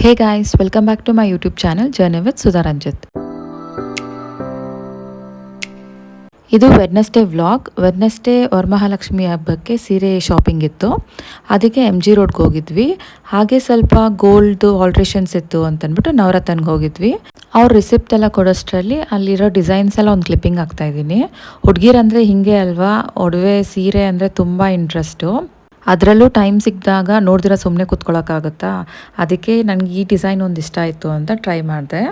Hey guys, welcome back to my YouTube channel Journey with Sudha Ranjit. ಇದು Wednesday vlog. Wednesday Varamahalakshmi ಹಬ್ಬಕ್ಕೆ ಸೀರೆ shopping ಇತ್ತು, ಅದಕ್ಕೆ MG ರೋಡ್ಗೆ ಹೋಗಿದ್ವಿ. ಹಾಗೆ ಸ್ವಲ್ಪ ಗೋಲ್ಡ್ ಆಲ್ಟ್ರೇಷನ್ಸ್ ಇತ್ತು ಅಂತಂದ್ಬಿಟ್ಟು ನವರತ್ನಗೆ ಹೋಗಿದ್ವಿ. ಅವ್ರು ರಿಸಿಪ್ಟ್ ಎಲ್ಲ ಕೊಡೋಷ್ಟರಲ್ಲಿ ಅಲ್ಲಿರೋ ಡಿಸೈನ್ಸ್ ಎಲ್ಲ ಒಂದು ಕ್ಲಿಪ್ಪಿಂಗ್ ಆಗ್ತಾ ಇದ್ದೀನಿ. ಹುಡುಗಿರಂದರೆ ಹಿಂಗೆ ಅಲ್ವಾ, ಒಡವೆ ಸೀರೆ ಅಂದರೆ ತುಂಬ ಇಂಟ್ರೆಸ್ಟು. ಅದರಲ್ಲೂ ಟೈಮ್ ಸಿಕ್ಕಿದಾಗ ನೋಡಿದ್ರೆ ಸುಮ್ಮನೆ ಕೂತ್ಕೊಳ್ಳೋಕ್ಕಾಗುತ್ತಾ, ಅದಕ್ಕೆ ನನಗೆ ಈ ಡಿಸೈನ್ ಒಂದು ಇಷ್ಟ ಆಯಿತು ಅಂತ ಟ್ರೈ ಮಾಡಿದೆ.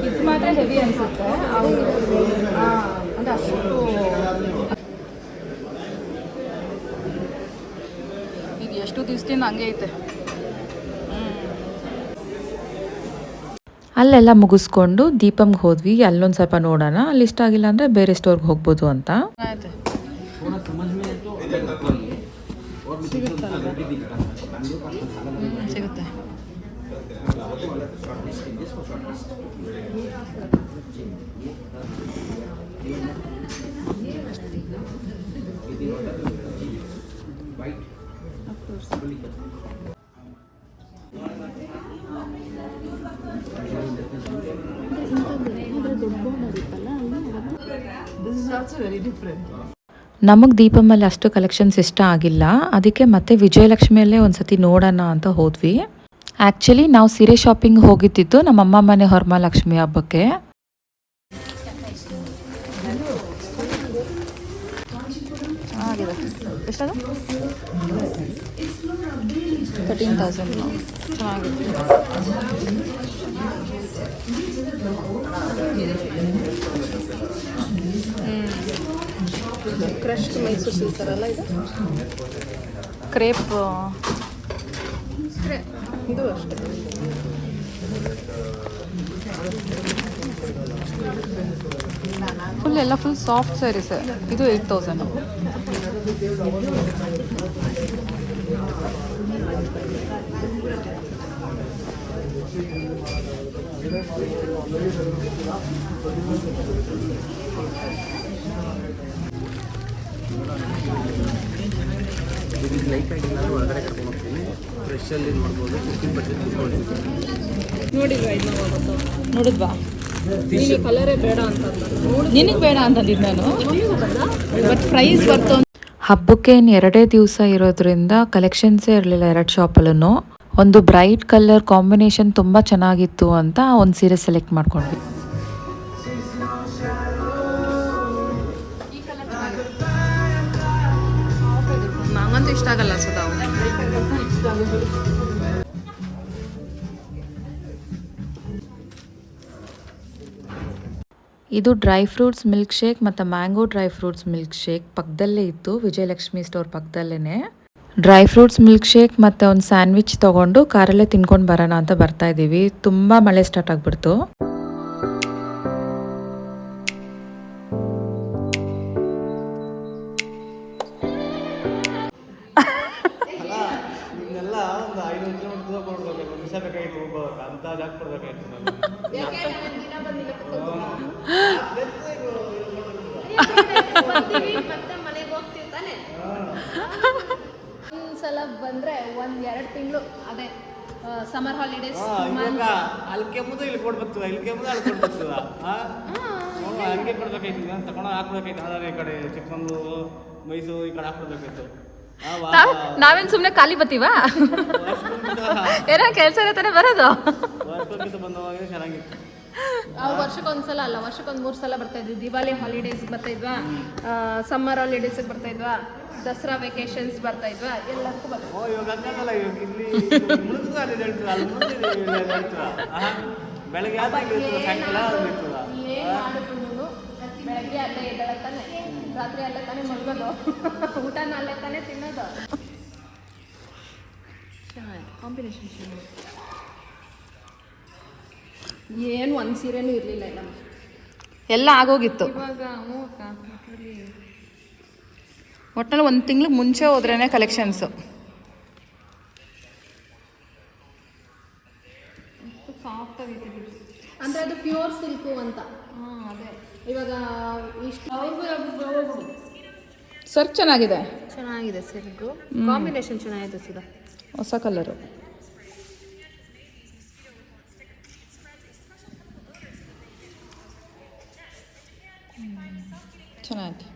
ಇದು ಮಾತ್ರ ಹೆವಿ ಅನಿಸುತ್ತೆ, ಅಂದರೆ ಅಷ್ಟು ಈಗ ಎಷ್ಟು ದಿವಸದಿಂದ ಹಂಗೆ ಐತೆ. ಅಲ್ಲೆಲ್ಲ ಮುಗಿಸ್ಕೊಂಡು ದೀಪಂಗೆ ಹೋದ್ವಿ. ಅಲ್ಲೊಂದು ಸ್ವಲ್ಪ ನೋಡೋಣ, ಅಲ್ಲಿ ಇಷ್ಟ ಆಗಿಲ್ಲ ಅಂದರೆ ಬೇರೆ ಸ್ಟೋರ್ಗೆ ಹೋಗ್ಬೋದು ಅಂತ. ಸಿಗುತ್ತೆ. ನಮಗೆ ದೀಪಮಲ್ಲಿ ಅಷ್ಟು ಕಲೆಕ್ಷನ್ಸ್ ಇಷ್ಟ ಆಗಿಲ್ಲ, ಅದಕ್ಕೆ ಮತ್ತೆ ವಿಜಯಲಕ್ಷ್ಮಿಯಲ್ಲೇ ಒಂದು ಸತಿ ನೋಡೋಣ ಅಂತ ಹೋದ್ವಿ. ಆ್ಯಕ್ಚುಲಿ ನಾವು ಸೀರೆ ಶಾಪಿಂಗ್ ಹೋಗಿದ್ದಿದ್ದು ನಮ್ಮಮ್ಮ ಮನೆ ವರಮಹಾಲಕ್ಷ್ಮಿ ಹಬ್ಬಕ್ಕೆ. ಚೆನ್ನಾಗಿದೆ. ಎಷ್ಟದು? 13,000. ಚೆನ್ನಾಗಿದೆ. ಕ್ರಶ್ಡ್ ಮೈಸೂರು ಸಿಲ್ಕ್ ಅಲ್ಲ ಇದು? ಕ್ರೇಪ್ ಇದು ಅಷ್ಟೇ. ಫುಲ್ ಎಲ್ಲ ಫುಲ್ ಸಾಫ್ಟ್ ಸ್ಯಾರೀಸ್. ಇದು 8,000. ನೋಡಿಲ್ವಾ ಇದು? ನೋಡಿದ್ವಾ? ನಿನಗೆ ಕಲರೇ ಬೇಡ ಅಂತ. ನಿನಗೆ ಬೇಡ ಅಂತಂದಿದ್ದು ನಾನು, ಬಟ್ ಪ್ರೈಸ್ ಬರ್ತು. ಹಬ್ಬಕ್ಕೆ ಇನ್ನು 2 ದಿವಸ ಇರೋದ್ರಿಂದ ಕಲೆಕ್ಷನ್ಸೇ ಇರಲಿಲ್ಲ 2 ಶಾಪಲ್ಲೂ. ಒಂದು ಬ್ರೈಟ್ ಕಲರ್ ಕಾಂಬಿನೇಷನ್ ತುಂಬ ಚೆನ್ನಾಗಿತ್ತು ಅಂತ ಒಂದು ಸೀರೆ ಸೆಲೆಕ್ಟ್ ಮಾಡ್ಕೊಂಡ್ವಿ. ನಂಗಂತೂ ಇಷ್ಟ ಆಗಲ್ಲ ಸುಧಾ. ಇದು ಡ್ರೈ ಫ್ರೂಟ್ಸ್ ಮಿಲ್ಕ್ ಶೇಕ್ ಮತ್ತು mango dry fruits milk shake ಪಕ್ಕದಲ್ಲೇ ಇತ್ತು, ವಿಜಯಲಕ್ಷ್ಮಿ ಸ್ಟೋರ್ ಪಕ್ಕದಲ್ಲೇ. ಡ್ರೈ ಫ್ರೂಟ್ಸ್ ಮಿಲ್ಕ್ ಶೇಕ್ ಮತ್ತು ಒಂದು ಸ್ಯಾಂಡ್ವಿಚ್ ತೊಗೊಂಡು ಕಾರಲ್ಲೇ ತಿನ್ಕೊಂಡು ಬರೋಣ ಅಂತ ಬರ್ತಾ ಇದ್ದೀವಿ. ತುಂಬ ಮಳೆ ಸ್ಟಾರ್ಟ್ ಆಗಿಬಿಡ್ತು. ಒಂದ್ಸಲ ಬಂದ್ರೆ 1-2 ತಿಂಗಳು ಅದೇ ಸಮ್ಮರ್ ಹಾಲಿಡೇಸ್. ಅಲ್ಲಿಗೆ ಮುಂದೆ ಇಲ್ಲಿ ಕೊಡ್ಬರ್ತದ, ಇಲ್ಲಿಗೆ ಮುಂದೆ ಅಲ್ಲಿ ಕೊಡ್ಬರ್ತದ. ಹಂಗೆ ಕೊಡ್ಬೇಕಾಯ್ತು, ತಗೊಂಡು ಹಾಕ್ಬೇಕಾಯ್ತು. ಆದರೆ ಈ ಕಡೆ ಚಿಕ್ಕಮಂಗ್ಳೂರು, ಮೈಸೂರು ಈ ಕಡೆ ಹಾಕ್ಬಿಡ್ಬೇಕಾಯ್ತು. ನಾವೇನು ಸುಮ್ಮನೆ ಖಾಲಿ ಬತ್ತೀವಾ? ಏನೋ ಕೆಲಸ ಇರತ್ತಾನೆ ಬರೋದು. ಬಂದವಾಗ ಚೆನ್ನಾಗಿತ್ತು. ವರ್ಷಕ್ಕೊಂದ್ಸಲ ಅಲ್ಲ, ವರ್ಷಕ್ಕೊಂದು 3 ಸಲ ಬರ್ತಾ ಇದ್ವಿ. ದಿವಾಲಿ ಹಾಲಿಡೇಸ್ ಬರ್ತಾ ಇದ್ವಾ, ಸಮ್ಮರ್ ಹಾಲಿಡೇಸ್ಗೆ ಬರ್ತಾ ಇದ್ವಾ, ದಸರಾ ವೆಕೇಶನ್ಸ್ ಬರ್ತಾ ಇದ್ವಾ, ಎಲ್ಲದಕ್ಕೂ ಬರ್ತಾ. ಇವಾಗ ಹಂಗಲ್ಲ, ಇವಾಗ ಇಲ್ಲಿ ಹೇಳ್ತೀರ, ಅಲ್ಲಿ ಬೆಳಗ್ಗೆ ಸಾಯಂಕಾಲ ಬೆಳಗ್ಗೆ ಅಲ್ಲೇ ಇದ್ದಾಳೆ ತಾನೆ, ರಾತ್ರಿ ಅಲ್ಲೇ ತಾನೇ ಮಲ್ಗೋದು, ಊಟನ ಅಲ್ಲೇ ತಾನೇ ತಿನ್ನೋದು. ಕಾಂಬಿನೇಷನ್ ಏನು ಒಂದು ಸೀರೆನೂ ಇರಲಿಲ್ಲ ನಮಗೆ, ಎಲ್ಲ ಆಗೋಗಿತ್ತು. ಇವಾಗ ಒಟ್ಟಿನಲ್ಲಿ 1 ತಿಂಗ್ಳಿಗೆ ಮುಂಚೆ ಹೋದ್ರೇ ಕಲೆಕ್ಷನ್ಸು. ಸಾಫ್ಟ್ ಆಗೈತೆ ಅಂದರೆ ಅದು ಪ್ಯೂರ್ ಸಿಲ್ಕು ಅಂತ. ಅದೇ ಇವಾಗ ಇಷ್ಟು ಸರ್ ಚೆನ್ನಾಗಿದೆ, ಚೆನ್ನಾಗಿದೆ ಸಿಲ್ಕು ಕಾಂಬಿನೇಷನ್ ಚೆನ್ನಾಗಿದೆ ಸುಧಾ. ಹೊಸ ಕಲರು. ಚೆನ್ನಾಗಿದೆ.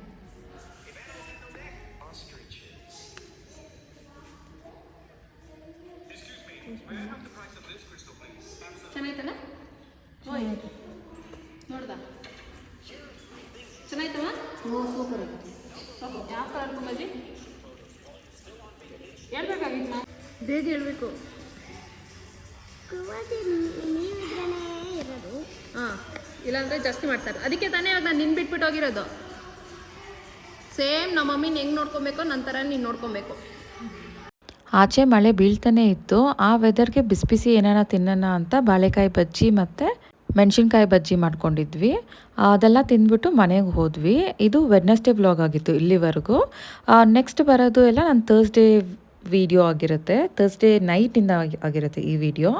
ಚೆನ್ನಾಯ್ತಲ್ಲ ನೋಡ್ದ ಚೆನ್ನಾಯ್ತಲ್ಲ. ಸೂಪರ್ ಆಗಿದೆ. ಯಾವ ಕಲರ್ ಕುಂಬಾಜಿ ಹೇಳ್ಬೇಕಾಗಿತ್ತು, ಬೇಗ ಹೇಳ್ಬೇಕು. ಹಾಂ ಇಲ್ಲಾಂದರೆ ಜಾಸ್ತಿ ಮಾಡ್ತಾರೆ. ಅದಕ್ಕೆ ತಾನೇ ಇವಾಗ ನಾನು ನಿನ್ನ ಬಿಟ್ಬಿಟ್ಟು ಹೋಗಿರೋದು. ಸೇಮ್ ನಮ್ಮ ಮಮ್ಮಿನ ಹೆಂಗೆ ನೋಡ್ಕೊಬೇಕು ನನ್ನ ಥರ ನೀನು ನೋಡ್ಕೊಬೇಕು. ಆಚೆ ಮಳೆ ಬೀಳ್ತಾನೆ ಇತ್ತು. ಆ ವೆದರ್ಗೆ ಬಿಸಿ ಬಿಸಿ ಏನಾರ ತಿನ್ನೋಣ ಅಂತ ಬಾಳೆಕಾಯಿ ಬಜ್ಜಿ ಮತ್ತು ಮೆಣಸಿನ್ಕಾಯಿ ಬಜ್ಜಿ ಮಾಡ್ಕೊಂಡಿದ್ವಿ. ಅದೆಲ್ಲ ತಿಂದ್ಬಿಟ್ಟು ಮನೆಗೆ ಹೋದ್ವಿ. ಇದು ವೆಡ್ನೆಸ್ಡೇ ವ್ಲಾಗ್ ಆಗಿತ್ತು ಇಲ್ಲಿವರೆಗೂ. ನೆಕ್ಸ್ಟ್ ಬರೋದು ಎಲ್ಲ ನನ್ನ ಥರ್ಸ್ಡೇ ವಿಡಿಯೋ ಆಗಿರುತ್ತೆ. ಥರ್ಸ್ಡೇ ನೈಟಿಂದ ಆಗಿರುತ್ತೆ ಈ ವಿಡಿಯೋ.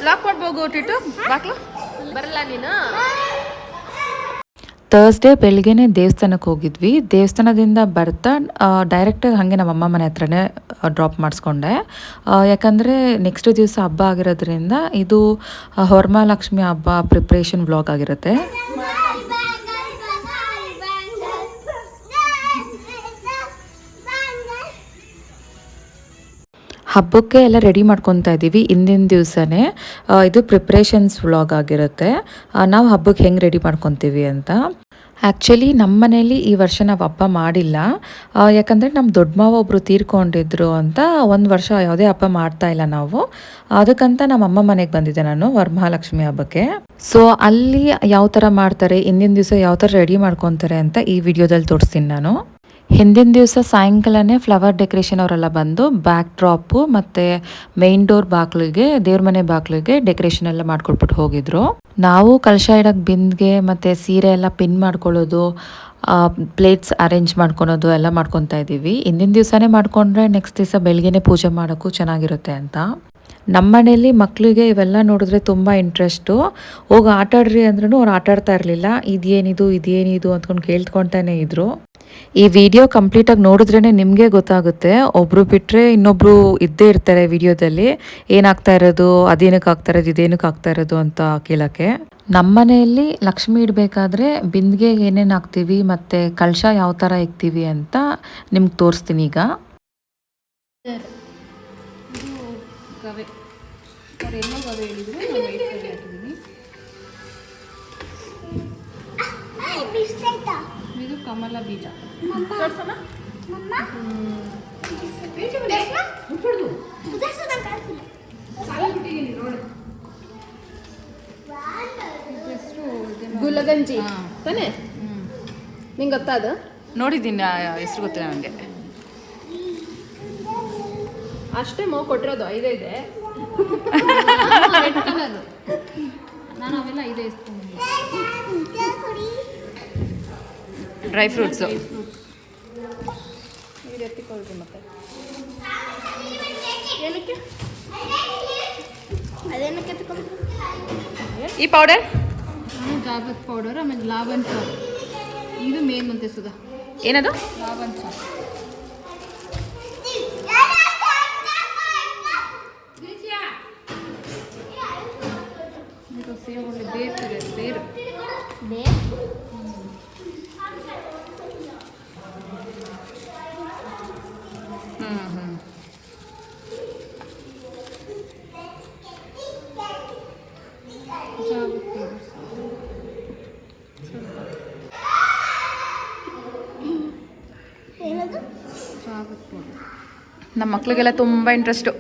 ಲಾಕ್ ಮಾಡ್ಬೋದು ಟಿಟ್ಟು ಬಾಕ್ಲು ಬರಲ್ಲ ನೀನು. ಥರ್ಸ್ಡೇ ಬೆಳಗ್ಗೆನೇ ದೇವಸ್ಥಾನಕ್ಕೆ ಹೋಗಿದ್ವಿ. ದೇವಸ್ಥಾನದಿಂದ ಬರ್ತಾ ಡೈರೆಕ್ಟಾಗಿ ಹಾಗೆ ನಮ್ಮಮ್ಮ ಮನೆ ಹತ್ರನೇ ಡ್ರಾಪ್ ಮಾಡಿಸ್ಕೊಂಡೆ. ಯಾಕಂದರೆ ನೆಕ್ಸ್ಟ್ ದಿವಸ ಹಬ್ಬ ಆಗಿರೋದ್ರಿಂದ ಇದು ವರಮಹಾಲಕ್ಷ್ಮಿ ಹಬ್ಬ ಪ್ರಿಪ್ರೇಷನ್ ವ್ಲಾಗ್ ಆಗಿರುತ್ತೆ. ಹಬ್ಬಕ್ಕೆ ಎಲ್ಲ ರೆಡಿ ಮಾಡ್ಕೊತಾ ಇದ್ದೀವಿ ಹಿಂದಿನ ದಿವಸನೇ. ಇದು ಪ್ರಿಪ್ರೇಷನ್ಸ್ ವ್ಲಾಗ್ ಆಗಿರುತ್ತೆ. ನಾವು ಹಬ್ಬಕ್ಕೆ ಹೆಂಗೆ ರೆಡಿ ಮಾಡ್ಕೊತೀವಿ ಅಂತ. ಆ್ಯಕ್ಚುಲಿ ನಮ್ಮ ಮನೇಲಿ ಈ ವರ್ಷ ನಾವು ಹಬ್ಬ ಮಾಡಿಲ್ಲ. ಯಾಕಂದರೆ ನಮ್ಮ ದೊಡ್ಡ ಮಾವ ಒಬ್ಬರು ತೀರ್ಕೊಂಡಿದ್ರು ಅಂತ ಒಂದು ವರ್ಷ ಯಾವುದೇ ಹಬ್ಬ ಮಾಡ್ತಾ ಇಲ್ಲ ನಾವು. ಅದಕ್ಕಂತ ನಮ್ಮ ಅಮ್ಮ ಮನೆಗೆ ಬಂದಿದ್ದೆ ನಾನು ವರಮಹಾಲಕ್ಷ್ಮಿ ಹಬ್ಬಕ್ಕೆ. ಸೊ ಅಲ್ಲಿ ಯಾವ ಥರ ಮಾಡ್ತಾರೆ, ಹಿಂದಿನ ದಿವಸ ಯಾವ ಥರ ರೆಡಿ ಮಾಡ್ಕೊತಾರೆ ಅಂತ ಈ ವಿಡಿಯೋದಲ್ಲಿ ತೋರಿಸ್ತೀನಿ ನಾನು. ಹಿಂದಿನ ದಿವಸ ಸಾಯಂಕಾಲನೇ ಫ್ಲವರ್ ಡೆಕೋರೇಷನ್ ಅವರೆಲ್ಲ ಬಂದು ಬ್ಯಾಕ್ ಡ್ರಾಪು ಮತ್ತು ಮೇನ್ ಡೋರ್ ಬಾಗಿಲಿಗೆ, ದೇವ್ರ ಮನೆ ಬಾಗಿಲಿಗೆ ಡೆಕೋರೇಷನ್ ಎಲ್ಲ ಮಾಡ್ಕೊಟ್ಬಿಟ್ಟು ಹೋಗಿದ್ರು. ನಾವು ಕಲಶ ಇಡೋಕ್ಕೆ ಬಿಂದಿಗೆ ಮತ್ತು ಸೀರೆ ಎಲ್ಲ ಪಿನ್ ಮಾಡ್ಕೊಳ್ಳೋದು, ಪ್ಲೇಟ್ಸ್ ಅರೇಂಜ್ ಮಾಡ್ಕೊಳೋದು ಎಲ್ಲ ಮಾಡ್ಕೊತಾ ಇದ್ದೀವಿ. ಹಿಂದಿನ ದಿವಸನೇ ಮಾಡಿಕೊಂಡ್ರೆ ನೆಕ್ಸ್ಟ್ ದಿವಸ ಬೆಳಗ್ಗೆನೇ ಪೂಜೆ ಮಾಡೋಕ್ಕೂ ಚೆನ್ನಾಗಿರುತ್ತೆ ಅಂತ. ನಮ್ಮ ಮನೆಯಲ್ಲಿ ಮಕ್ಕಳಿಗೆ ಇವೆಲ್ಲ ನೋಡಿದ್ರೆ ತುಂಬ ಇಂಟ್ರೆಸ್ಟು. ಹೋಗಿ ಆಟಾಡ್ರಿ ಅಂದ್ರೂ ಅವ್ರು ಆಟಾಡ್ತಾ ಇರಲಿಲ್ಲ. ಇದೇನಿದು ಅಂದ್ಕೊಂಡು ಕೇಳ್ಕೊತಾನೆ ಇದ್ರು. ಈ ವಿಡಿಯೋ ಕಂಪ್ಲೀಟಾಗಿ ನೋಡಿದ್ರೇ ನಿಮಗೆ ಗೊತ್ತಾಗುತ್ತೆ. ಒಬ್ಬರು ಬಿಟ್ಟರೆ ಇನ್ನೊಬ್ಬರು ಇದ್ದೇ ಇರ್ತಾರೆ ವಿಡಿಯೋದಲ್ಲಿ. ಏನಾಗ್ತಾ ಇರೋದು, ಅದೇನಕ್ಕೆ ಆಗ್ತಾ ಇರೋದು, ಇದೇನಕ್ಕೆ ಆಗ್ತಾ ಇರೋದು ಅಂತ ಕೇಳೋಕ್ಕೆ. ನಮ್ಮ ಮನೆಯಲ್ಲಿ ಲಕ್ಷ್ಮಿ ಇಡಬೇಕಾದ್ರೆ ಬಿಂದಿಗೆಗೆ ಏನೇನು ಹಾಕ್ತೀವಿ ಮತ್ತು ಕಲಶ ಯಾವ ಥರ ಇಕ್ತೀವಿ ಅಂತ ನಿಮ್ಗೆ ತೋರಿಸ್ತೀನಿ ಈಗ. ಗವೆ ಅವ್ರು ಎಲ್ಲೋ ಗವೆ ಹೇಳಿದ್ರು, ನಾನು ವೈಟ್ ಗವೆ ಹಾಕಿದ್ದೀನಿ. ಇದು ಕಮಲ ಬೀಜ ತೋರ್ಸೋಣ. ಗುಲಗಂಜಿ ತಾನೇ, ನಿಂಗೆ ಗೊತ್ತಾ ಅದು? ನೋಡಿದ್ದೀನಿ, ಹೆಸರು ಗೊತ್ತಿಲ್ಲ ನನಗೆ. ಅಷ್ಟೇ ಮೋ ಕೊಟ್ಟಿರೋದು 5 ಇದೆ. ರೆಡ್ ಕಲರ್ ನಾನು ಅವೆಲ್ಲ 5 ಇಸ್ತೀನಿ. ಡ್ರೈ ಫ್ರೂಟ್ಸು ಇದು ಎತ್ತಿಕೊಳ್ರಿ. ಮತ್ತೆ ಏನಕ್ಕೆ ಅದೇನಕ್ಕೆ ಎತ್ತಿಕೊಳ್ರಿ? ಈ ಪೌಡರ್ ಜಾಬತ್ ಪೌಡರ್, ಆಮೇಲೆ ಲಾವಂಚ. ಇದು ಮೇನ್ ಅಂತೆ ಸುಧಾ. ಏನದು? ಲಾವಂಚ. ಬೇರ್ತಿದೆ ಬೇರು. ನಮ್ಮ ಮಕ್ಳಿಗೆಲ್ಲ ತುಂಬ ಇಂಟ್ರೆಸ್ಟು.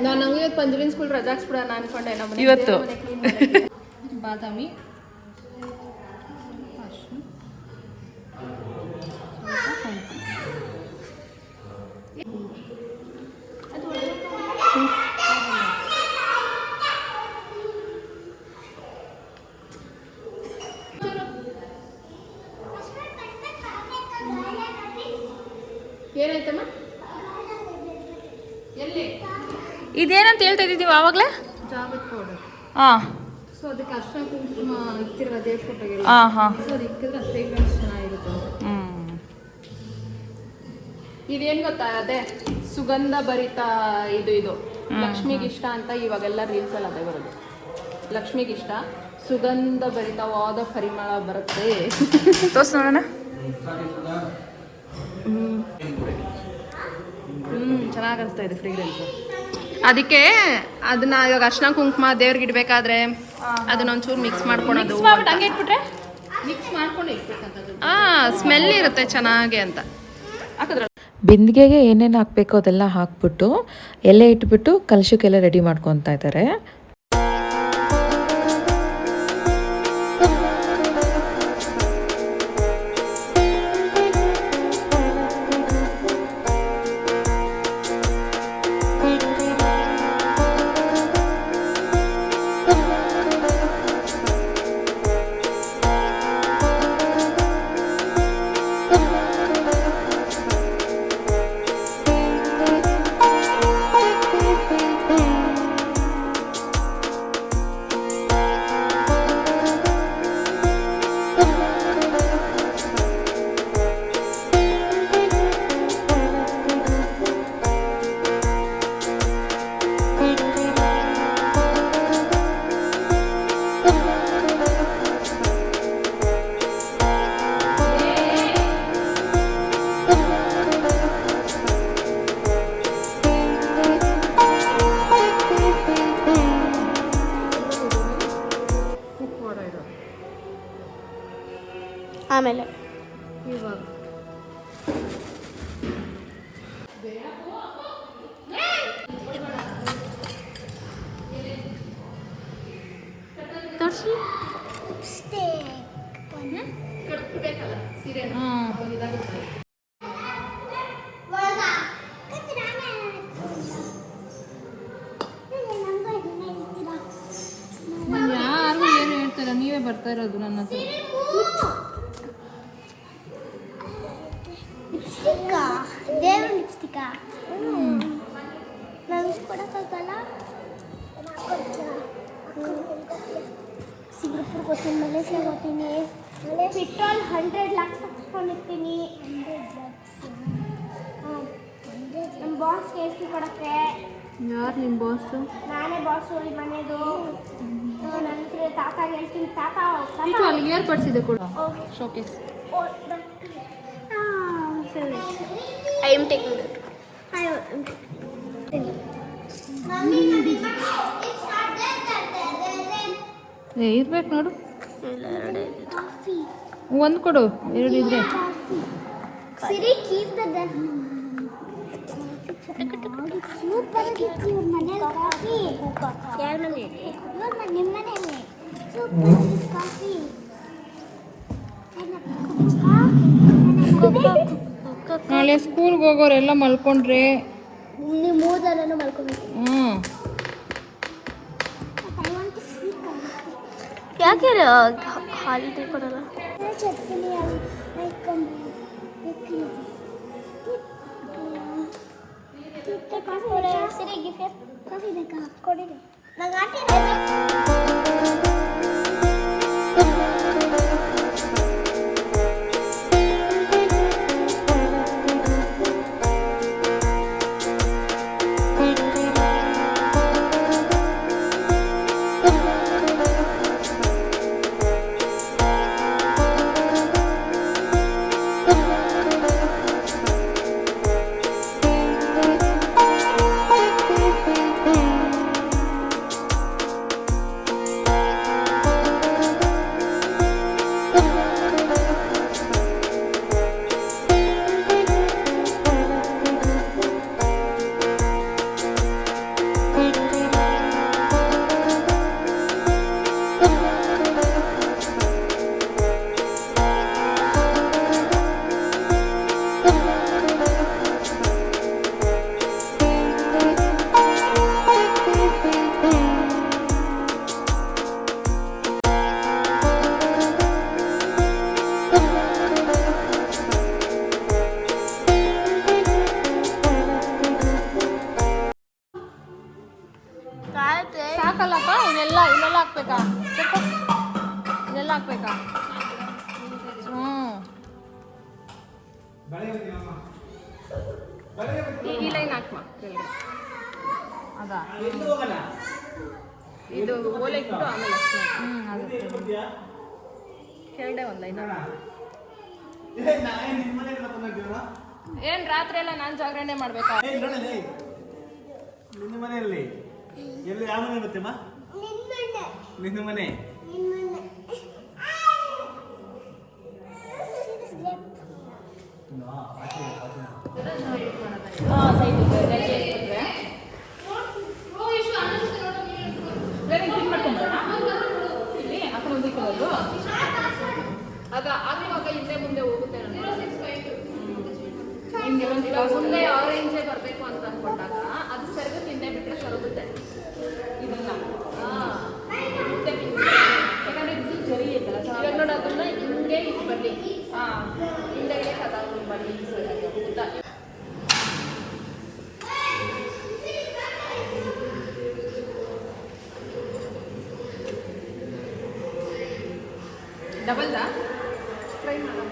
ನಾನು ಹಂಗೆ ಪಂಜುವಿನ ಸ್ಕೂಲ್ ರಜಾ ಹಾಕ್ಸ್ಬಿಡೋಣ ಅನ್ಕೊಂಡೆ. ನಮ್ಮ ಇವತ್ತು ಬಾದಾಮಿ ಏನಾಯ್ತಮ್ಮ? ಎಲ್ಲಿ? ಇದೇನಂತ ಹೇಳ್ತಾ ಇದ್ದೀವಿ ಆವಾಗಲೇ? ಜಾಗದ ಪೌಡರ್. ಹಾಂ. ಸೊ ಅದಕ್ಕೆ ಅರ್ಶಿನ ಕುಂಕುಮ ಇಕ್ತಿರುವ ದೇವ್ರ ಫೋಟೋಗೆ. ಹಾಂ ಹಾಂ. ಸೊ ಅದು ಇಕ್ಕಿದ್ರೆ ಫ್ರೇಗ್ರೆನ್ಸ್ ಚೆನ್ನಾಗಿರುತ್ತೆ. ಇದೇನು ಗೊತ್ತಾ, ಅದೇ ಸುಗಂಧ ಭರಿತ ಇದು ಲಕ್ಷ್ಮಿಗಿಷ್ಟ ಅಂತ ಇವಾಗೆಲ್ಲ ರೀಲ್ಸಲ್ಲಿ ಅದೇ ಬರೋದು. ಲಕ್ಷ್ಮಿಗಿಷ್ಟ ಸುಗಂಧ ಭರಿತವಾದ ಪರಿಮಳ ಬರುತ್ತೆ. ತೋರ್ಸ್ ನೋಡೋಣ. ಚೆನ್ನಾಗಿ ಅನಿಸ್ತಾ ಇದೆ ಫ್ರೇಗ್ರೆನ್ಸ್. ಅದಕ್ಕೆ ಅದನ್ನ ಇವಾಗ ಅರ್ಶಿನ ಕುಂಕುಮ ದೇವ್ರಿಗೆ ಇಡಬೇಕಾದ್ರೆ ಅದನ್ನ ಒಂಚೂರು ಮಿಕ್ಸ್ ಮಾಡ್ಕೊಳೋದು. ಹಂಗೆ ಇಟ್ಬಿಟ್ರೆ ಮಿಕ್ಸ್ ಮಾಡ್ಕೊಂಡು ಇಟ್ಬೇಕಂತದ್ದು. ಸ್ಮೆಲ್ ಇರುತ್ತೆ ಚೆನ್ನಾಗಿ ಅಂತ ಹಾಕಿದ್ರೆ. ಬಿಂದಿಗೆಗೆ ಏನೇನು ಹಾಕಬೇಕು ಅದೆಲ್ಲ ಹಾಕ್ಬಿಟ್ಟು ಎಲೆ ಇಟ್ಬಿಟ್ಟು ಕಲಶಕ್ಕೆಲ್ಲ ರೆಡಿ ಮಾಡ್ಕೊತಾ ಇದ್ದಾರೆ. ಆಮೇಲೆ ಇವಾಗ ತೋರಿಸಿ ಕಟ್ಬೇಕಲ್ಲ ಸೀರೆ. ಯಾರು ಏನು ಹೇಳ್ತಾರ, ನೀವೇ ಬರ್ತಾ ಇರೋದು ನನ್ನ ಹತ್ರ. ಲಿಪ್ಸ್ಟಿಕ್ಕಾ? ದೇವ್ರ ಲಿಪ್ಸ್ಟಿಕ್ಕಾ? ನಂಗೆ ಕೊಡೋಕ್ಕಾಗಲ್ಲ. ಸಿಂಗಾಪುರ್ಗೆ ಹೋಗ್ತೀನಿ, ಮಲೇಷ್ಯಾಗೆ ಹೋಗ್ತೀನಿ, ಪೆಟ್ರೋಲ್ 100 lakhs ಹಾಕ್ಸ್ಕೊಂಡಿರ್ತೀನಿ. ನಮ್ಮ ಬಾಸ್ ಕೇಳ್ತಿ ಕೊಡೋಕ್ಕೆ. ಯಾರು ನಿಮ್ಮ ಬಾಸು? ನಾನೇ ಬಾಸು ಈ ಮನೆಯದು. ನನ್ನ ತಾತಾಗೆ ಹೇಳ್ತೀನಿ, ತಾತ ಅಲ್ಲಿ ಇಯರ್ ಬಡ್ಸ್ ಇದೆ ಕೊಡು. Showcase. I am taking it. I am taking ಇರ್ಬೇಕು ನೋಡು. ಕಾಫಿ. ಒಂದು ಕೊಡು, ಎರಡು ಇದ್ರೆ. ಸಿರಿ ಕೀಪ್ ದ ಸೂಪರ್ ಆಗಿತ್ತು ಇವ್ರ ಮನೇಲಿ ಕಾಫಿ. ಯಾರ ಮನೆಯಲ್ಲಿ? ಇವ್ರ ನಿಮ್ಮ ಮನೆಯಲ್ಲಿ ಸೂಪರ್ ಕಾಫಿ. ನಾಳೆ ಸ್ಕೂಲ್ಗೆ ಹೋಗೋರೆಲ್ಲ ಮಲ್ಕೊಂಡ್ರೆ ನೀವು 3 ಜನನೂ ಮಲ್ಕೋಬೇಕು. ಯಾಕೆ ಹಾಲಿಡೇ ಕೊಡಲ್ಲ? ಕಾಫಿ ಬೇಕಾ? ಕೊಡಿರಿ. ಹಾಕ್ಬೇಕಾ ಇದೆಲ್ಲ ಹಾಕ್ಬೇಕಾ ಹ್ಞೂ ಈ ಲೈನ್ ಹಾಕ್ಮ ಅದಾ ಇದು ಓಲೆ ಇಟ್ಟು ಆಮೇಲೆ ಅಷ್ಟೇ ಕೆಳಗಡೆ ಒಂದು ಲೈನ್ ಏನ್ ರಾತ್ರಿ ಎಲ್ಲ ನಾನು ಜಾಗರಣೆ ಮಾಡ್ಬೇಕಾ ನಿನ್ನ ಮನೆಯಲ್ಲಿ ಎಲ್ಲಿ ಯಾವ ಮನೆ ಬರ್ತೇಮ್ಮ ನಿನ್ನ ಮನೆ ಆಗುವಾಗ ಹಿಂದೆ ಮುಂದೆ ಹೋಗುತ್ತೆ ಮುಂದೆ ಆರೆಂಜೇ ಬರಬೇಕು ಅಂತ ಅನ್ಕೊಂಡಾಗ ಅದು ಸರಿದು ಹಿಂದೆ ಬಿಟ್ಟರೆ ಸರೋಗುತ್ತೆ ಇದನ್ನ ಯಾಕಂದ್ರೆ ಇದು ಜರಿ ಐತಲ್ಲ ಇವಾಗ ನೋಡಿ ಅದನ್ನ ಹಿಂಗೆ ಇದು ಬರಲಿ ಹಿಂದೆಗಡೆ ಕದಾವು ಬರಲಿ ಉದ್ದ ಡಬಲ್ದಾ ಫ್ರೈ ಮಾಡೋಣ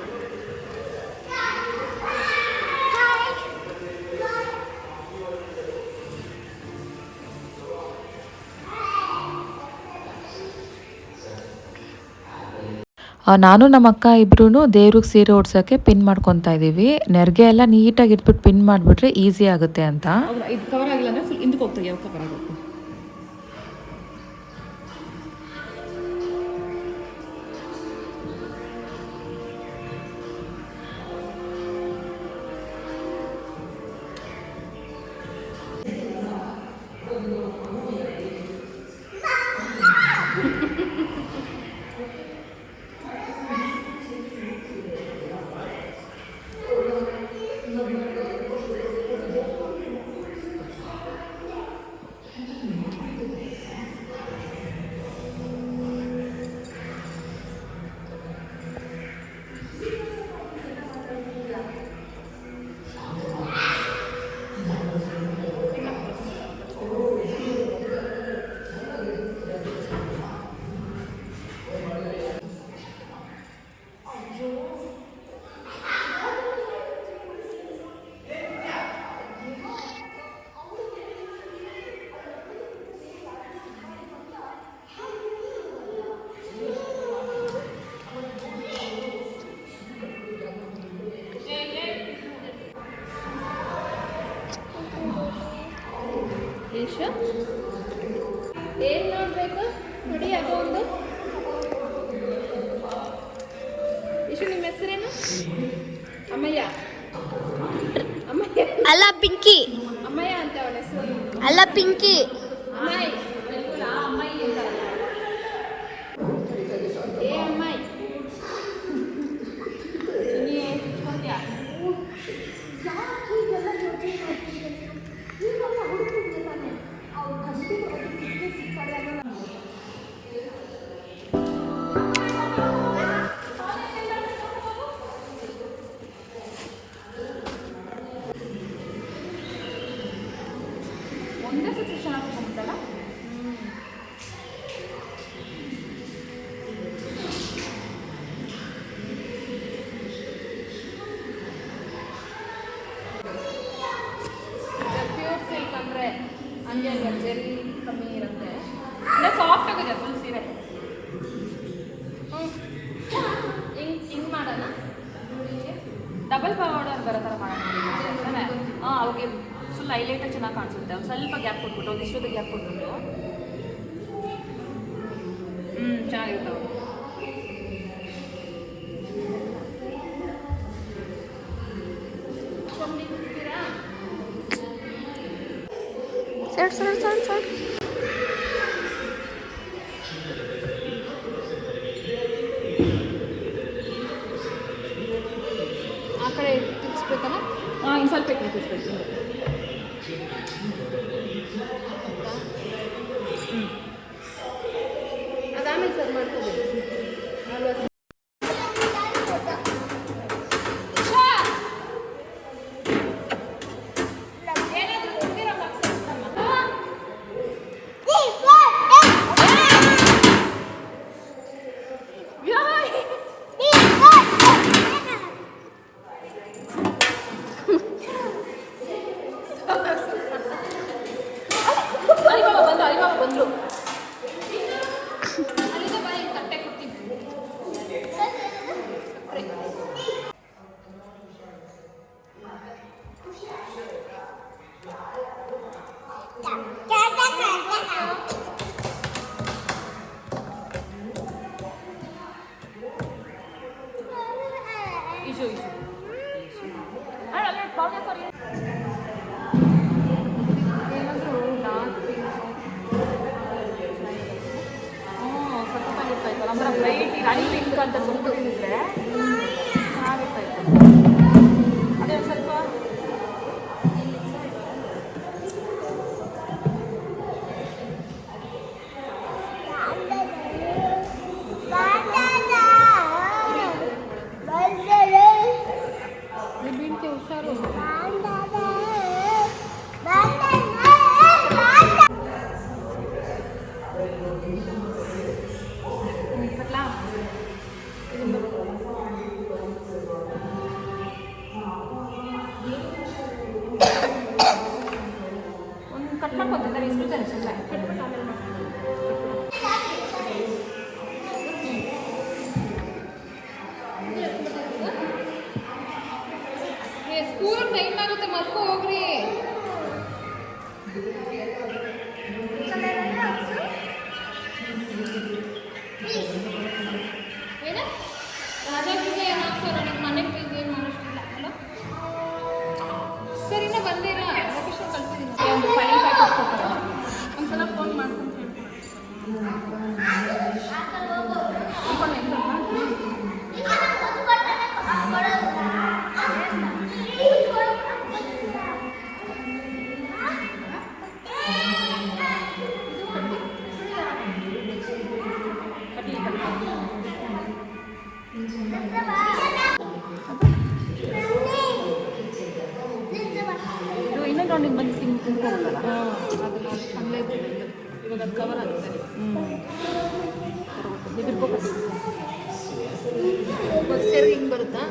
ನಾನು ನಮ್ಮ ಅಕ್ಕ ಇಬ್ರು ದೇವ್ರಿಗೆ ಸೀರೆ ಉಡ್ಸೋಕ್ಕೆ ಪಿನ್ ಮಾಡ್ಕೊತಾ ಇದ್ದೀವಿ. ನೆರಿಗೆ ಎಲ್ಲ ನೀಟಾಗಿ ಇಟ್ಬಿಟ್ಟು ಪಿನ್ ಮಾಡಿಬಿಟ್ರೆ ಈಸಿ ಆಗುತ್ತೆ ಅಂತ. ಇದು ಕವರ್ ಆಗಿಲ್ಲ ಅಂದರೆ ಫುಲ್ ಹಿಂದಕ್ಕೆ ಹೋಗ್ತಾರೆ ಯಾವ ಕವರ್ ಆಗುತ್ತೆ. ಏನ್ ನೋಡ್ಬೇಕು ನೋಡಿ ಅದು ಒಂದು ಇಶು ನಿಮ್ಮ ಹೆಸರೇನು ಅಮ್ಮಯ್ಯ ಅಮ್ಮಯ್ಯ ಅಲ್ಲ ಪಿಂಕಿ ಅಮ್ಮಯ್ಯ ಅಂತ ಅವಳ ಹೆಸರು ಅಲ್ಲ ಪಿಂಕಿ ಅಮ್ಮಾಯಿ ಅಮ್ಮಾಯಿ ಅಂತ ಏ ಅಮ್ಮಾಯಿ ಒಂದೇ ಸತಿ ಚೆನ್ನಾಗಿ ಹೋಗ್ತಲ್ಲ. ಪ್ಯೂರ್ ಸಿಲ್ಕ್ ಅಂದರೆ ಹಂಗೆ ಜರಿ ಕಮ್ಮಿ ಇರುತ್ತೆ ಅಂದರೆ ಸಾಫ್ಟ್ ಆಗಿದೆ ಫುಲ್ ಸೀರೆ. ಹಿಂಗೆ ಮಾಡೋಣ ಡಬಲ್ ಪೌಡರ್ ಬರೋ ಥರ ಮಾಡೋಣ. ಅವಕ್ಕೆ ಫುಲ್ ಹೈಲೈಟಾಗಿ ಚೆನ್ನಾಗಿ ಕಾಣಿಸುತ್ತೆ. ಒಂದು ಸ್ವಲ್ಪ ಗ್ಯಾಪ್ ಕೊಟ್ಬಿಟ್ಟು ಒಂದು ಇಷ್ಟೊತ್ತು ಗ್ಯಾಪ್ ಕೊಟ್ಬಿಟ್ಟು ಚೆನ್ನಾಗಿರ್ತಾವೆ. ಸರ್ ಆ ಕಡೆ ತಿರ್ಸ್ಬೇಕಲ್ಲ. ಇನ್ನು ಸ್ವಲ್ಪ ತಿರ್ಸ್ಬೇಕು. ಅದಾಮೇಲೆ ಸರ್ ಮಾಡ್ಕೋಬೇಕು. ಒಂಥರ ಬ್ರೈಟ್ ರಾಣಿ ಪಿಂಕ್ ಅಂತ ಕೊಟ್ಟಿದ್ರೆ ಚೆನ್ನಾಗಿರ್ತಾಯಿತ್ತು. ಅದೇ ಒಂದು ಸ್ವಲ್ಪ ಹುಷಾರು. ಒಂದು ಕಟ್ ಮಾಡ್ಕೊತಿದ್ದಾರೆ ಇಸ್ಬಿಡ್ತಾರೆ ಸುಮ್ಮನೆ ಕಟ್ಬಿಟ್ಟು ಆಮೇಲೆ ಸ್ಕೂಲ್ ಟೈಮ್ ಆಗುತ್ತೆ ಮಲ್ಕೋ ಹೋಗ್ರಿ. ಏನ ರಾಜಾಗಿಗೆ ಏನು ಹಾಕ್ಸೋರ ನಿಮ್ಮ ಮನೆಗೆ ಬಿದ್ದು ಏನು ಮಾಡೋಷ್ಟಿಲ್ಲ ಅಲ್ಲ. ಸರಿನ ಬಂದಿರ ಲೊಕೇಶನ್ ಕಳ್ಸಿದ್ದೀನಿ. ಒಂದು ಫೈನ್ ಪ್ಯಾಕೆಟ್ ಕೊಡ್ತಾರೆ. ಒಂದ್ಸಲ ಫೋನ್ ಮಾಡ್ಕೊಂಡು ಇದು ಇನ್ನೊಂದು ರೌಂಡಿಗೆ ಬಂದು ತಿನ್ಕೋಬೋದಲ್ಲ. ಅದನ್ನ ಅಲ್ಲೇ ಇವಾಗ ಅದು ಕವರ್ ಆಗುತ್ತೆ. ಸೇರಿ ಹಿಂಗೆ ಬರುತ್ತಾ?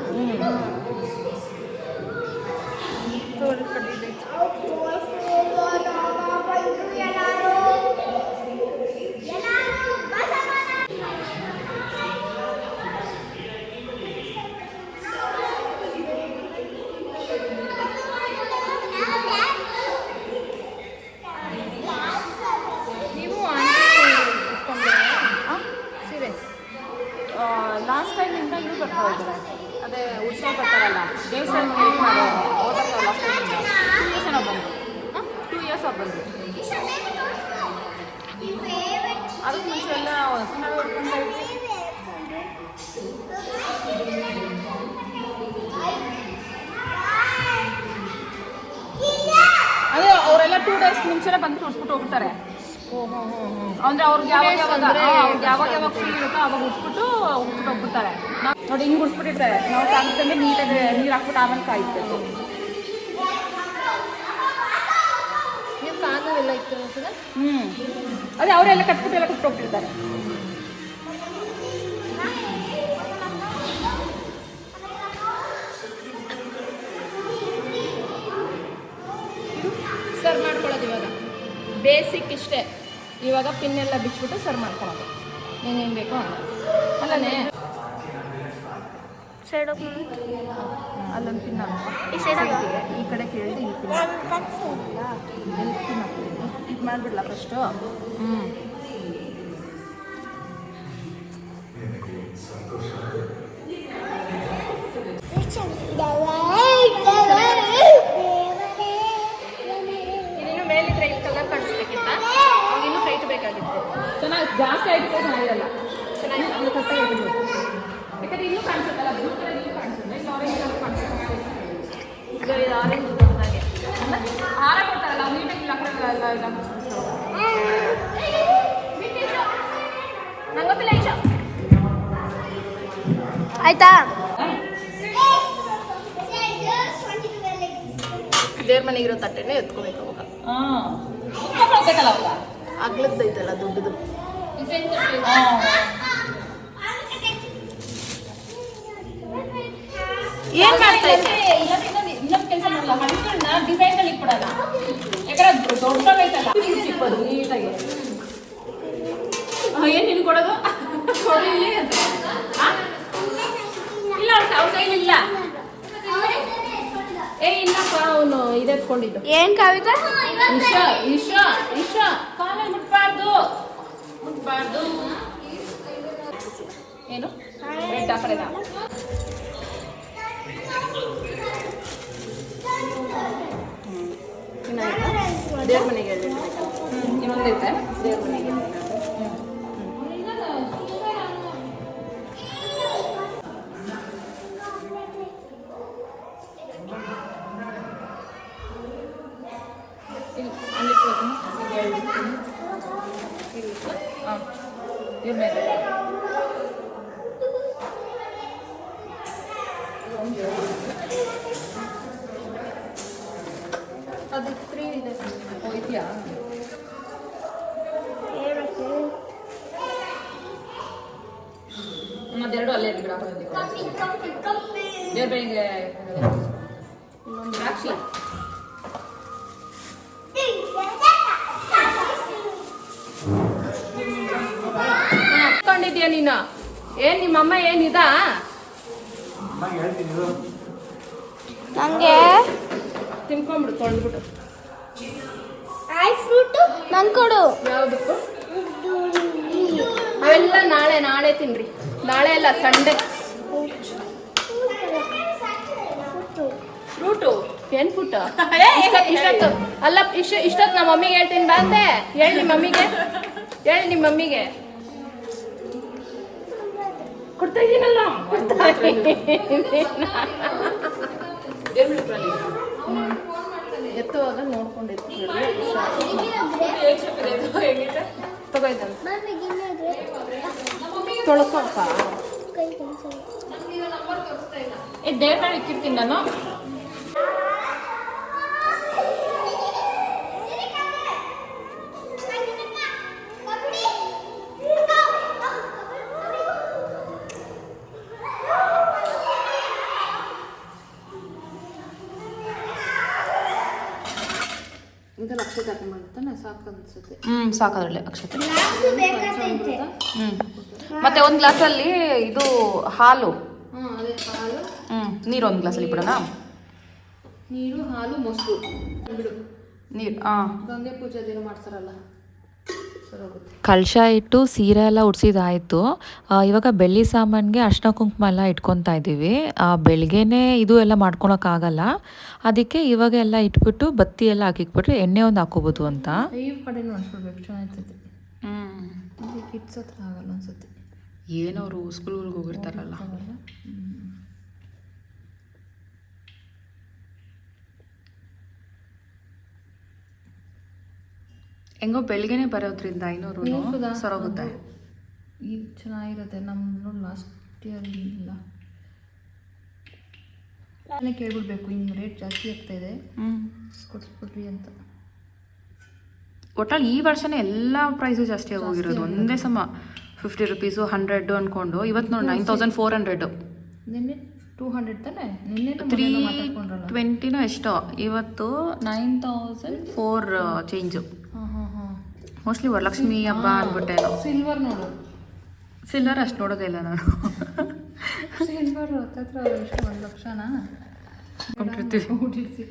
ಲಾಸ್ಟ್ ಟೈಮಿಂದ ಇವ್ರು ಬರ್ತಾ ಇದ್ದಾರೆ. ಅದೇ ಉತ್ಸವ ಬರ್ತಾರಲ್ಲ ದೇವಸ್ಥಾನ ಮಾಡೋರು ಹೋದಾಗ ಲಾಸ್ಟ್ ಟೈಮಿಂದ 2 years ಏನೋ ಬಂದು 2 years ಬಂದು. ಅದಕ್ಕೆ ಮುಂಚೆ ಎಲ್ಲ ಸುಮ್ಮನೆ ಹೊಡ್ಕೊಂಡು ಅದೇ ಅವರೆಲ್ಲ 2 days ಮುಂಚೆನೇ ಬಂದು ತೋರಿಸ್ಬಿಟ್ಟು ಹೋಗ್ತಾರೆ. ಅಂದ್ರೆ ಅವ್ರಿಗೆ ಯಾವಾಗ ಫ್ರೀ ಇರುತ್ತೋ ಅವಾಗ ಉಡ್ಸ್ಬಿಟ್ಟು ಹೋಗ್ಬಿಡ್ತಾರೆ. ನೋಡಿ ಹಿಂಗೆ ಉಡ್ಸ್ಬಿಟ್ಟಿರ್ತಾರೆ. ನಾವು ಕಾಣ್ತಂದ್ರೆ ನೀಟಾಗಿ ನೀರು ಹಾಕ್ಬಿಟ್ಟು ಆಮೇಲೆ ಕಾಯ್ಬೇಕು. ನೀವು ಕಾದು ಎಲ್ಲ ಇತ್ತು ಅಂತಂದ್ರೆ ಅದೇ ಅವರೆಲ್ಲ ಕಟ್ಬಿಟ್ಟು ಎಲ್ಲ ಹೋಗ್ಬಿಟ್ಟಿರ್ತಾರೆ. ಸರ್ವ್ ಮಾಡ್ಕೊಳ್ಳೋದು ಇವಾಗ ಬೇಸಿಕ್ ಇಷ್ಟೇ. ಇವಾಗ ಪಿನ್ನೆಲ್ಲ ಬಿಚ್ಬಿಟ್ಟು ಸರ್ವ್ ಮಾಡ್ಕೊಳ್ಳೋದು ಏನೇನು ಬೇಕೋ ಅಂತ. ಅಲ್ಲೇ ಸೈಡ್ ಅಲ್ಲೊಂದು ಪಿನ್ ಈ ಸೈಡ್ ಈ ಕಡೆ ಕೇಳಿದ್ರೆ ಈ ಪಿನ್ ಇದು ಮಾಡಿಬಿಡ್ಲಾ ಫಸ್ಟು. ಇನ್ನೇನು ಮೇಲಿದ್ರೆ ಇಲ್ಲಿ ಕಲರ್ ಕಾಣಿಸ್ಬೇಕಿತ್ತ, ಅವಾಗ ಇನ್ನೂ ಹೈಟ್ ಬೇಕಾಗಿತ್ತು. ಚೆನ್ನಾಗಿ ಜಾಸ್ತಿ ಆಗಿಬಿಟ್ಟು ಚೆನ್ನಾಗಿರಲ್ಲ. ಚೆನ್ನಾಗಿ ಅದು ಕರೆಕ್ಟಾಗಿ ಇರಬೇಕು. ಯಾಕಂದರೆ ಇನ್ನೂ ಕಾಣಿಸುತ್ತಲ್ಲ ಬ್ಲೂ ಕಲರ್ ಇನ್ನೂ ಕಾಣಿಸುತ್ತೆ. ಇಲ್ಲ ಆರೆಂಜ್ ಕಲರ್ ಕಾಣಿಸುತ್ತೆ. ಇದು ಆರೆಂಜ್ ಹಾಗೆ ಹಾರ ಕೊಡ್ತಾರಲ್ಲ ಅವ್ರು ನೀಟಾಗಿ ನಂಗೆ ಗೊತ್ತಿಲ್ಲ ಈಶ ಆಯ್ತಾ? ದೇವ್ರ ಮನೆಗಿರೋ ತಟ್ಟೆನೇ ಎತ್ಕೋಬೇಕು ಅವಾಗ. ಹೋಗ್ಬೇಕಲ್ಲ ಅವಾಗ ಅಗ್ಲದ್ದೈತಲ್ಲ ದುಡ್ಡುದು. ಏನ್ ಮಾಡ್ತಾ ಇದ್ದೆ? ಇನ್ನೊಂದು ಕೆಲಸ ಮಾಡಲ್ಲ, ಹಣ್ಣುಗಳನ್ನ ಡಿಸೈನ್ಗಳು ಇಟ್ಬಿಡಲ್ಲ. ಯಾಕಂದ್ರೆ ದೊಡ್ಡದಾಗೈತಲ್ಲ ಸಿಕ್ಕೋದು ನೀಟಾಗಿ. ಏನು ನಿನ್ ಕೊಡೋದು ಕೊಡಿ ಇಲ್ಲಿ ಅಂತ. ಇಲ್ಲ ಅವ್ರ ಕೈಲಿ ಇಲ್ಲ. ಇಲ್ಲಪ್ಪ ಅವನು ಇದೆತ್ಕೊಂಡಿದ್ದು. ಏನ್ ಕವಿತಾ? ಇಶ ಕಾಲಲ್ಲಿ ಮುಟ್ಬಾರ್ದು ಏನು ರೆಡ್ ಆ ಕಡೆನಾ? ದೇವ್ರ ಮನೆಗೆ ಇನ್ನೊಂದೈತೆ ದೇವ್ರ ಮನೆಗೆ ಅದು 3 ಇದೆ. ಹೋಯ್ತೀಯಾ ಅದೆರಡು ಅಲ್ಲೇ ಇರ್ಲಿ ಬಿಡ. ದೇವ್ರ ಬೆಳಿಗ್ಗೆ ದ್ರಾಕ್ಷಿ ಹಾಕೊಂಡಿದ್ಯಾ ನೀನು? ಏನ್ ನಿಮ್ಮಮ್ಮ ಏನಿದಾ? ಅಮ್ಮಗೆ ಹೇಳ್ತೀನಿ ಇದು. ನನಗೆ ತಿನ್ಕೊಂಬಿಡು ತೊಳೆದ್ಬಿಟ್ಟು. ಫ್ರೂಟು ನಂಗೆ ಕೊಡು. ಯಾವುದಕ್ಕೂ ಅವೆಲ್ಲ ನಾಳೆ ತಿನ್ರಿ. ನಾಳೆ ಅಲ್ಲ, ಸಂಡೇ. ಫ್ರೂಟು ಏನ್ ಫ್ರೂಟ್? ಇಷ್ಟೊತ್ತು ಅಲ್ಲ, ಇಷ್ಟೊತ್ತು ನಮ್ಮ ಮಮ್ಮಿಗೆ ಹೇಳ್ತೀನಿ ಬಾ ಅಂದೆ. ಹೇಳಿ ನಿಮ್ಮ ಮಮ್ಮಿಗೆ ಕೊಡ್ತಾ ಇದೀನಲ್ಲ. ಎತ್ತುವಾಗ ನೋಡ್ಕೊಂಡಿತ್ತು ತಗೋಯ್ತಾನೆ. ತೊಳ್ಕೊಪ್ಪ. ದೇವ್ರ ಬೆಳಿಗ್ಗೆ ಇಕ್ಕಿರ್ತೀನಿ ನಾನು. ಇದೆಲ್ಲ ಅಕ್ಷತೆ ಹಾಕೊಂಡ್ಬಿಡ್ತಾನೆ, ಸಾಕು ಅನ್ಸುತ್ತೆ. ಸಾಕದ್ರಲ್ಲೇ ಅಕ್ಷತೆ. ಬೇಕಾಗ್ತೈತೆ. ಮತ್ತೆ ಒಂದು ಗ್ಲಾಸಲ್ಲಿ ಇದು ಹಾಲು. ಅದೇ ಹಾಲು, ನೀರು ಒಂದು ಗ್ಲಾಸಲ್ಲಿ ಬಿಡೋಣ. ನೀರು, ಹಾಲು, ಮೊಸರು ಬಿಡು. ನೀರು ಗಂಗೆ ಪೂಜೆ ದಿನ ಮಾಡ್ತಾರಲ್ಲ, ಸರೋಗುತ್ತೆ. ಕಳಶ ಇಟ್ಟು ಸೀರೆ ಎಲ್ಲ ಉಡ್ಸಿದಾಯಿತು. ಇವಾಗ ಬೆಳ್ಳಿ ಸಾಮಾನಿಗೆ ಅರ್ಶಿನ ಕುಂಕುಮ ಎಲ್ಲ ಇಟ್ಕೊತಾ ಇದ್ದೀವಿ. ಬೆಳಗ್ಗೆನೇ ಇದು ಎಲ್ಲ ಮಾಡ್ಕೊಳಕ್ಕಾಗಲ್ಲ, ಅದಕ್ಕೆ ಇವಾಗ ಎಲ್ಲ ಇಟ್ಬಿಟ್ಟು ಬತ್ತಿ ಎಲ್ಲ ಹಾಕಿಕ್ಬಿಟ್ರೆ ಎಣ್ಣೆ ಒಂದು ಹಾಕೋಬೋದು ಅಂತ. ಈ ಕಡೆನೂ ಅನ್ಸ್ಬಿಡ್ಬೇಕು, ಚೆನ್ನಾಗಿರ್ತೈತೆ. ಇಲ್ಲಿ ಕಿಡ್ಸ್ ಹತ್ರ ಆಗಲ್ಲ ಅನ್ಸುತ್ತೆ. ಏನವರು ಸ್ಕೂಲ್ಗಳಿಗೆ ಹೋಗಿರ್ತಾರಲ್ಲ. ಹೆಂಗೋ ಬೆಳಗ್ಗೆನೆ ಬರೋದ್ರಿಂದ 500 ಸರೋಗುತ್ತೆ. ಈಗ ಚೆನ್ನಾಗಿರುತ್ತೆ. ನಮ್ಮ ಲಾಸ್ಟ್ ಇಯರ್ ಇಲ್ಲ. ಕೇಳ್ಬಿಡ್ಬೇಕು, ಹಿಂಗೆ ರೇಟ್ ಜಾಸ್ತಿ ಆಗ್ತಾ ಇದೆ, ಕೊಡಿಸ್ಬಿಡ್ರಿ ಅಂತ. ಒಟ್ಟಲ್ಲಿ ಈ ವರ್ಷನೇ ಎಲ್ಲ ಪ್ರೈಸು ಜಾಸ್ತಿ ಆಗೋಗಿರೋದು. ಒಂದೇ ಸಮ 50 ರೂಪೀಸು 100 ಅಂದ್ಕೊಂಡು ಇವತ್ತು ನೋಡಿ 9400. ನಿನ್ನೆ 200 ತಾನೆ, ನಿನ್ನೆ 320 ಎಷ್ಟೋ, ಇವತ್ತು 9004 ಚೇಂಜು. ಮೋಸ್ಟ್ಲಿ ವರಲಕ್ಷ್ಮಿ ಹಬ್ಬ ಅಂದ್ಬಿಟ್ಟೇನೋ. ಸಿಲ್ವರ್ ನೋಡು, ಸಿಲ್ವರ್ ಅಷ್ಟು ನೋಡೋದೇ ಇಲ್ಲ ನಾನು. ಸಿಲ್ವರ್ ಹತ್ತತ್ರ ಎಷ್ಟು 1 ಲಕ್ಷನಾ ಹುಟ್ಟಿರ್ಸಿ.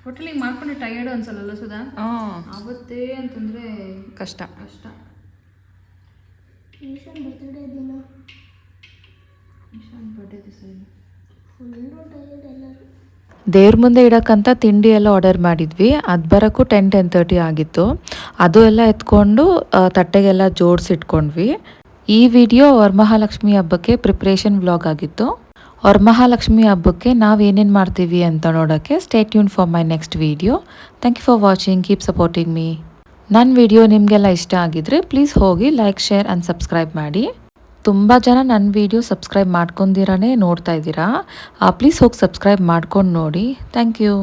ಒಟ್ಟಲ್ಲಿ ಹಿಂಗೆ ಮಾಡ್ಕೊಂಡು ಟಯರ್ಡ್ ಅನ್ಸಲ್ಲ ಸುಧಾ? ಆವತ್ತೇ ಅಂತಂದರೆ ಕಷ್ಟ. ಈಶಾನ್ ಬರ್ತ್ಡೇ ದಿನ ಬರ್ಡೇ ದಿವಸ ಫುಲ್ಲು ಟಯರ್ಡ್ ಎಲ್ಲರೂ. ದೇವ್ರ ಮುಂದೆ ಇಡೋಕ್ಕಂತ ತಿಂಡಿ ಎಲ್ಲ ಆರ್ಡರ್ ಮಾಡಿದ್ವಿ. ಅದು ಬರೋಕ್ಕೂ 10-10:30 ಆಗಿತ್ತು. ಅದು ಎಲ್ಲ ಎತ್ಕೊಂಡು ತಟ್ಟೆಗೆಲ್ಲ ಜೋಡಿಸಿಟ್ಕೊಂಡ್ವಿ. ಈ ವಿಡಿಯೋ ವರಮಹಾಲಕ್ಷ್ಮಿ ಹಬ್ಬಕ್ಕೆ ಪ್ರಿಪ್ರೇಷನ್ ವ್ಲಾಗ್ ಆಗಿತ್ತು. ವರಮಹಾಲಕ್ಷ್ಮಿ ಹಬ್ಬಕ್ಕೆ ನಾವು ಏನೇನು ಮಾಡ್ತೀವಿ ಅಂತ ನೋಡೋಕ್ಕೆ stay tune for my next video. Thank you for watching. Keep supporting me. ನನ್ನ ವಿಡಿಯೋ ನಿಮಗೆಲ್ಲ ಇಷ್ಟ ಆಗಿದ್ರೆ ಪ್ಲೀಸ್ ಹೋಗಿ ಲೈಕ್, ಶೇರ್ ಆ್ಯಂಡ್ ಸಬ್ಸ್ಕ್ರೈಬ್ ಮಾಡಿ. ತುಂಬ ಜನ ನನ್ನ ವಿಡಿಯೋ ಸಬ್ಸ್ಕ್ರೈಬ್ ಮಾಡ್ಕೊಂಡಿರಾನೇ ನೋಡ್ತಾ ಇದ್ದೀರಾ. ಪ್ಲೀಸ್ ಹೋಗಿ ಸಬ್ಸ್ಕ್ರೈಬ್ ಮಾಡ್ಕೊಂಡು ನೋಡಿ. Thank you.